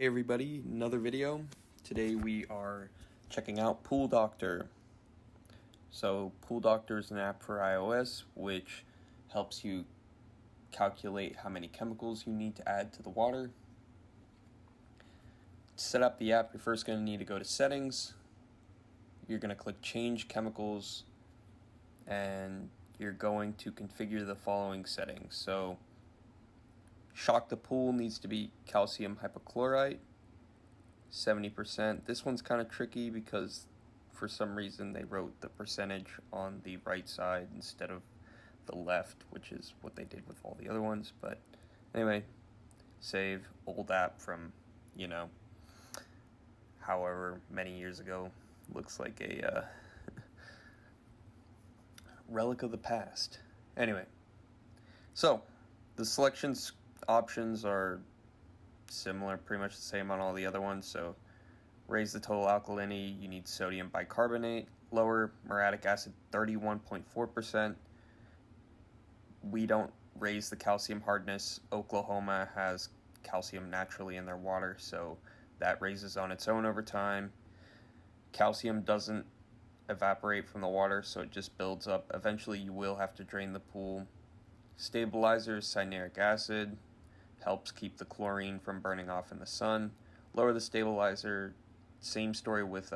Hey everybody, another video. Today we are checking out Pool Doctor. So Pool Doctor is an app for iOS which helps you calculate how many chemicals you need to add to the water. To set up the app, you're first going to need to go to Settings. You're going to click Change Chemicals and you're going to configure the following settings. So shock the pool needs to be calcium hypochlorite, 70%. This one's kind of tricky because for some reason they wrote the percentage on the right side instead of the left, which is what they did with all the other ones. But anyway, save. Old app from, however many years ago. Looks like a relic of the past. Anyway, so the selections options are similar, pretty much the same on all the other ones. So raise the total alkalinity, you need sodium bicarbonate. Lower muriatic acid, 31.4%. We don't raise the calcium hardness. Oklahoma has calcium naturally in their water, so that raises on its own over time. Calcium doesn't evaporate from the water, so it just builds up. Eventually you will have to drain the pool. Stabilizer is cyanuric acid, helps keep the chlorine from burning off in the sun. Lower the stabilizer, same story with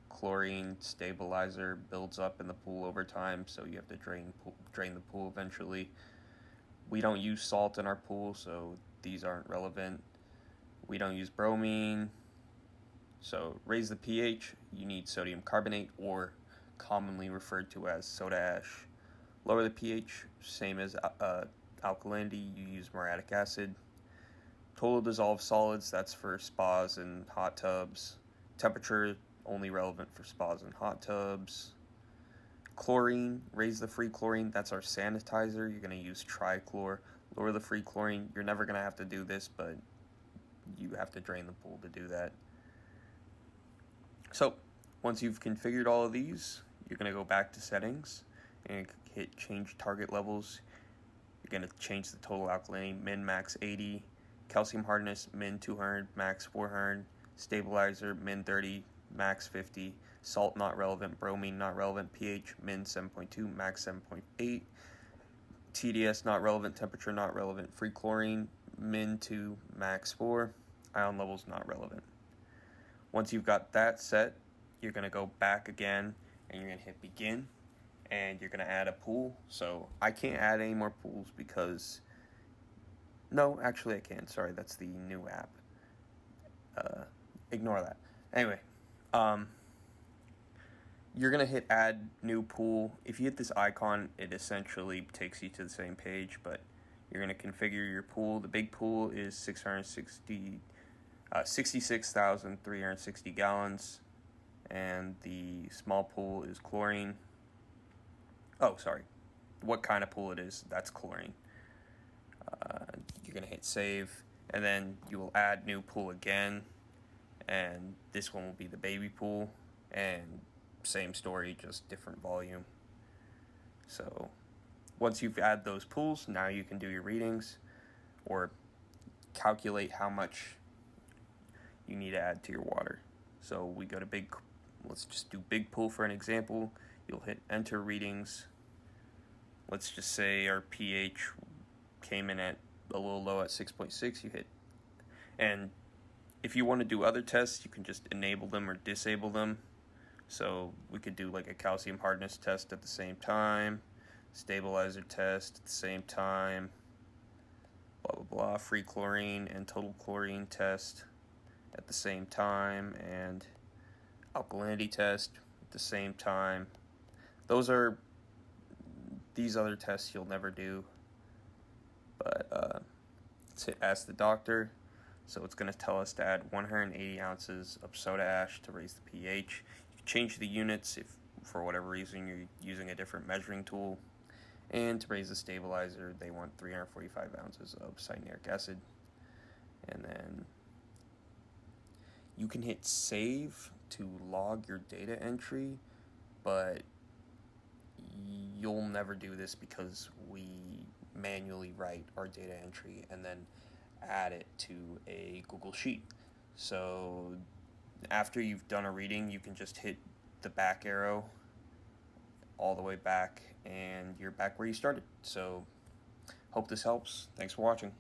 chlorine. Stabilizer builds up in the pool over time, so you have to drain the pool eventually. We don't use salt in our pool, so these aren't relevant. We don't use bromine. So raise the pH, you need sodium carbonate, or commonly referred to as soda ash. Lower the pH, same as alkalinity, you use muriatic acid. Total dissolved solids, that's for spas and hot tubs. Temperature, only relevant for spas and hot tubs. Chlorine, raise the free chlorine, that's our sanitizer. You're going to use trichlor. Lower the free chlorine, you're never going to have to do this, but you have to drain the pool to do that. So once you've configured all of these, you're going to go back to settings and hit change target levels. You're going to change the total alkalinity, min max 80, calcium hardness min 200, max 400, stabilizer min 30, max 50, salt not relevant, bromine not relevant, pH min 7.2, max 7.8, TDS not relevant, temperature not relevant, free chlorine min 2, max 4, ion levels not relevant. Once you've got that set, you're going to go back again and you're going to hit begin and you're going to add a pool. So I can't add any more pools because, no, actually I can. Sorry, that's the new app. Ignore that. Anyway, you're going to hit add new pool. If you hit this icon, it essentially takes you to the same page, but you're going to configure your pool. The big pool is 66,360 gallons, and the small pool is chlorine. Oh, sorry. What kind of pool it is, that's chlorine. You're going to hit save, and then you will add new pool again, and this one will be the baby pool, and same story, just different volume. So once you've added those pools, now you can do your readings or calculate how much you need to add to your water. So we go to let's just do big pool for an example. You'll hit enter readings. Let's just say our pH came in at a little low at 6.6. You hit, and if you want to do other tests, you can just enable them or disable them. So we could do like a calcium hardness test at the same time, stabilizer test at the same time, blah blah blah, free chlorine and total chlorine test at the same time, and alkalinity test at the same time. These other tests you'll never do. But let's hit ask the doctor. So it's going to tell us to add 180 ounces of soda ash to raise the pH. You can change the units if for whatever reason you're using a different measuring tool. And to raise the stabilizer, they want 345 ounces of cyanuric acid. And then you can hit save to log your data entry, but you'll never do this because we manually write our data entry and then add it to a Google Sheet. So after you've done a reading, you can just hit the back arrow all the way back and you're back where you started. So hope this helps. Thanks for watching.